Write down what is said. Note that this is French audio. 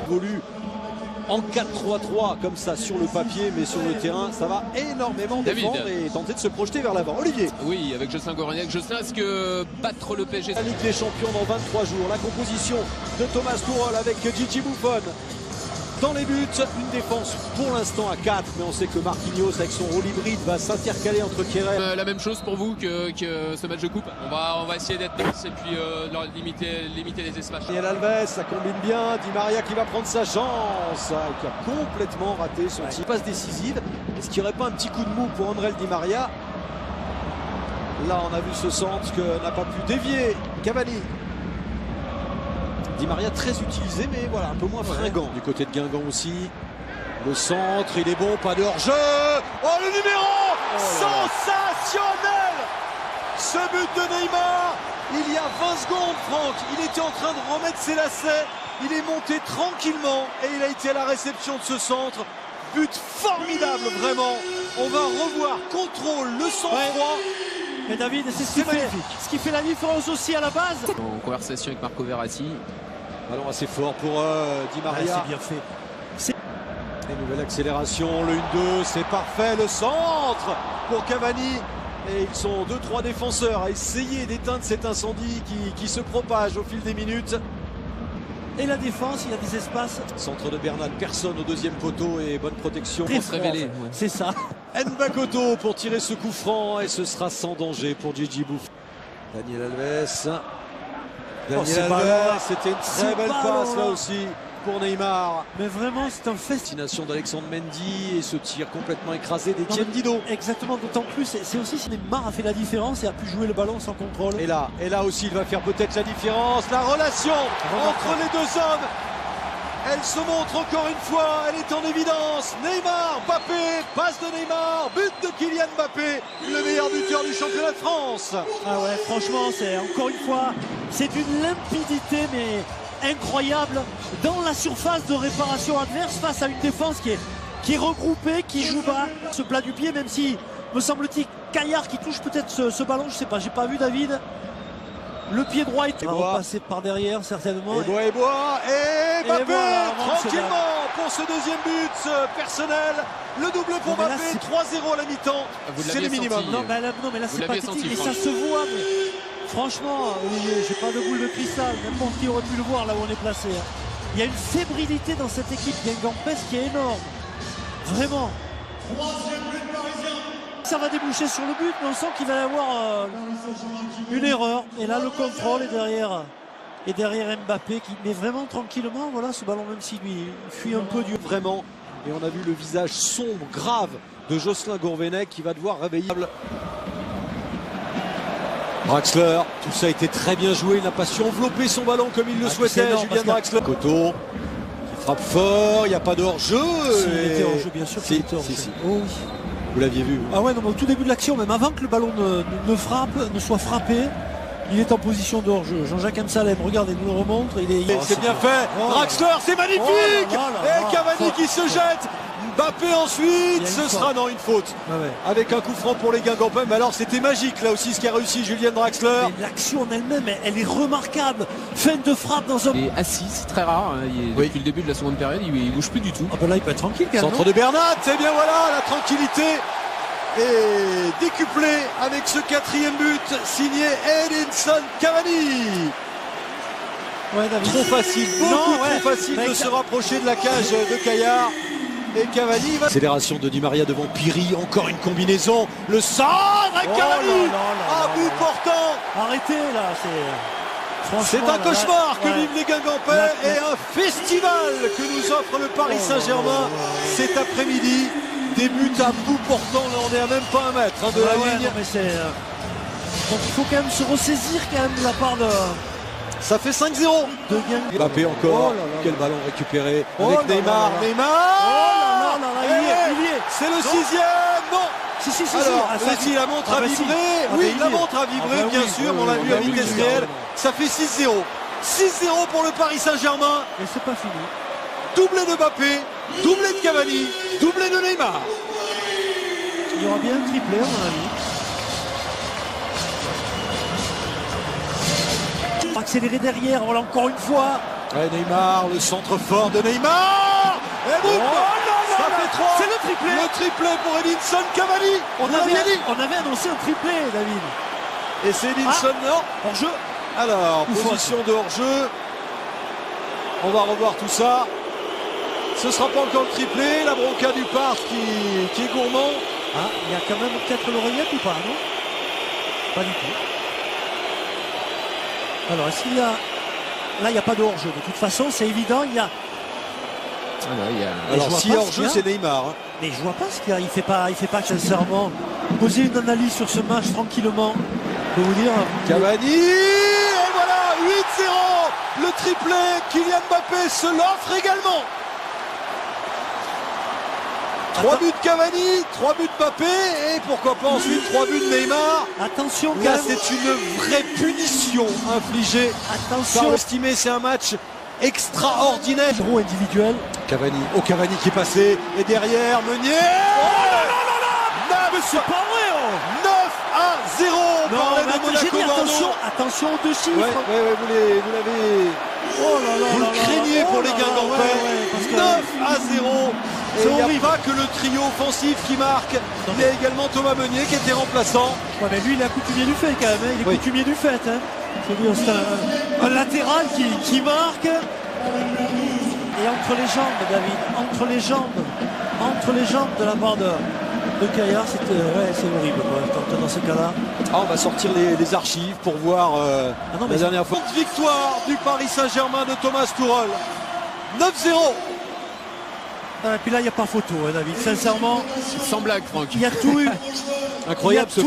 Évolue en 4-3-3 comme ça sur le papier, mais sur le terrain ça va énormément défendre et tenter de se projeter vers l'avant. Olivier. Oui, avec Jocelyn Gourvenec. Jocelyn, est-ce que battre le PSG? La Ligue des Champions dans 23 jours, la composition de Thomas Tuchel avec Gigi Buffon. Dans les buts, une défense pour l'instant à 4, mais on sait que Marquinhos avec son rôle hybride va s'intercaler entre Kéré. La même chose pour vous que ce match de coupe. On va essayer d'être dense et puis limiter les espaces. Daniel Alves, ça combine bien. Di Maria qui va prendre sa chance, qui a complètement raté son tir. Passe décisive. Est-ce qu'il n'y aurait pas un petit coup de mou pour André Di Maria? Là, on a vu ce centre que n'a pas pu dévier Cavani. Di Maria très utilisé, mais voilà, un peu moins fringant. Du côté de Guingamp aussi. Le centre, il est bon, pas de hors-jeu. Oh, le numéro sensationnel. Ce but de Neymar, il y a 20 secondes, Franck, il était en train de remettre ses lacets. Il est monté tranquillement et il a été à la réception de ce centre. But formidable, vraiment. On va revoir contrôle, le sang-froid. Mais David, c'est ce qui fait la différence aussi à la base. En conversation avec Marco Verratti. Ballon assez fort pour Di Maria. Ouais, c'est bien fait. Et nouvelle accélération, le 1-2, c'est parfait, le centre pour Cavani. Et ils sont 2-3 défenseurs à essayer d'éteindre cet incendie qui se propage au fil des minutes. Et la défense, il y a des espaces. Centre de Bernat, personne au deuxième poteau et bonne protection. Pour se révéler. Ouais. C'est ça. Nbakoto pour tirer ce coup franc et ce sera sans danger pour Gigi Buffon. Daniel Alves. Daniel Alves, c'était une très belle passe là aussi pour Neymar. Mais vraiment, c'est un fait. Destination d'Alexandre Mendy et ce tir complètement écrasé d'Etienne Didot. Exactement, d'autant plus, c'est aussi si Neymar a fait la différence et a pu jouer le ballon sans contrôle. Et là aussi, il va faire peut-être la différence. La relation entre les deux hommes, elle se montre encore une fois, elle est en évidence. Neymar, Mbappé, passe de Neymar, but de Kylian Mbappé, le meilleur buteur du championnat de France. Ah ouais, franchement, c'est encore une fois, c'est une limpidité, mais incroyable dans la surface de réparation adverse face à une défense qui est regroupée, qui joue bas. Ce plat du pied, même si, me semble-t-il, Caillard qui touche peut-être ce ballon, je sais pas, j'ai pas vu David. Le pied droit est passé par derrière certainement. Et Mbappé voilà, tranquillement pour ce deuxième but personnel. Le double pour Mbappé, 3-0 à la mi-temps. C'est le minimum. Non mais là c'est pathétique et ça se voit. Mais franchement, Olivier, j'ai pas de boule de cristal. N'importe qui aurait pu le voir là où on est placé. Il y a une fébrilité dans cette équipe guingampesque qui est énorme. Vraiment. Ça va déboucher sur le but, mais on sent qu'il va y avoir une erreur. Et là, le contrôle est derrière Mbappé qui met vraiment tranquillement. Voilà, ce ballon, même s'il lui fuit un peu du... Vraiment. Et on a vu le visage sombre, grave de Jocelyn Gourvenec qui va devoir réveiller. Draxler, tout ça a été très bien joué. Il n'a pas su envelopper son ballon comme il le souhaitait. Julien Draxler. Coteau qui frappe fort. Il n'y a pas de hors-jeu. Il était hors-jeu, bien sûr. Si. Oh, oui. Vous l'aviez vu. Ah ouais, non, mais au tout début de l'action, même avant que le ballon ne soit frappé, il est en position de hors-jeu. Jean-Jacques Amsalem, regardez, nous le remontre. C'est bien fait. Draxler, c'est magnifique. Et Cavani qui se jette. Mbappé ensuite, ce sera une faute. Ah ouais. Avec un coup franc pour les Guingampais. Mais alors c'était magique là aussi ce qu'a réussi Julien Draxler. L'action en elle-même, elle est remarquable. Feinte de frappe dans un... Il est assis, c'est très rare. Depuis le début de la seconde période, il bouge plus du tout. Ah ben là il peut être tranquille quand même. Centre de Bernat, et bien voilà, la tranquillité est décuplée avec ce quatrième but signé Edinson Cavani. Ouais, David. Trop facile, trop facile de se rapprocher de la cage de Caillard. Et Cavani va... Accélération de Di Maria devant Piri, encore une combinaison. Le centre avec Cavani à bout portant. Arrêtez là, c'est un cauchemar que vivent les Guingampais et un festival que nous offre le Paris Saint-Germain cet après-midi. Des buts à bout portant, là on est à même pas 1 mètre de la ligne. Donc il faut quand même se ressaisir quand même de la part de... Ça fait 5-0 de Guingamp. Mbappé encore, quel ballon récupéré avec Neymar. Neymar, il y est. C'est le 6e, non. Alors, allez-y, la montre a vibré. Oui, la montre a vibré, bien sûr, on l'a vu à vitesse réelle. Ça fait 6-0. 6-0 pour le Paris Saint-Germain. Et c'est pas fini. Doublé de Mbappé, doublé de Cavani, doublé de Neymar. Il y aura bien un triplé, à mon avis. Accélérer derrière, voilà encore une fois. Ouais, Neymar, le centre fort de Neymar. Et boum, ça fait 3. C'est le triplé. Le triplé pour Edinson Cavani. On avait annoncé un triplé, David. Et c'est Edinson, non? Hors-jeu. Alors, position de hors-jeu. On va revoir tout ça. Ce sera pas encore le triplé. La bronca du Parc qui est gourmand. Ah, il y a quand même peut-être l'oreillette ou pas, non? Pas du tout. Alors, est-ce qu'il y a... Là, il n'y a pas de hors-jeu. De toute façon, c'est évident, il y a... Alors, si hors-jeu, c'est Neymar. Hein. Mais je vois pas ce qu'il y a. Il fait pas sincèrement poser une analyse sur ce match tranquillement. Je peux vous dire. Cavani, et voilà, 8-0. Le triplé, Kylian Mbappé se l'offre également. 3 buts Cavani, 3 buts Mbappé, et pourquoi pas ensuite 3 buts de Neymar. Attention, là c'est une vraie punition infligée. Attention. Par estimé, c'est un match extraordinaire. Gros individuel. Cavani, Cavani qui est passé, et derrière Meunier. Oh là là là là. Mais c'est pas vrai, oh. 9-0. Non, mais attention aux deux chiffres. Ouais, vous l'avez. Oh là là. Vous le craignez pour les Guingampais. 9-0. Et il n'y a pas que le trio offensif qui marque. Il y a également Thomas Meunier qui était remplaçant. Ouais, mais lui, il est coutumier du fait quand même. Hein. Il est coutumier du fait. Hein. C'est un latéral qui marque. Et entre les jambes, David. Entre les jambes de la part de Caillard, c'est horrible quoi, dans ce cas-là. Ah, on va sortir les archives pour voir la dernière fois. Victoire du Paris Saint-Germain de Thomas Tuchel. 9-0. Et puis là, il n'y a pas photo, hein, David. Sincèrement, sans blague, Franck. Il y a tout eu. Incroyable ce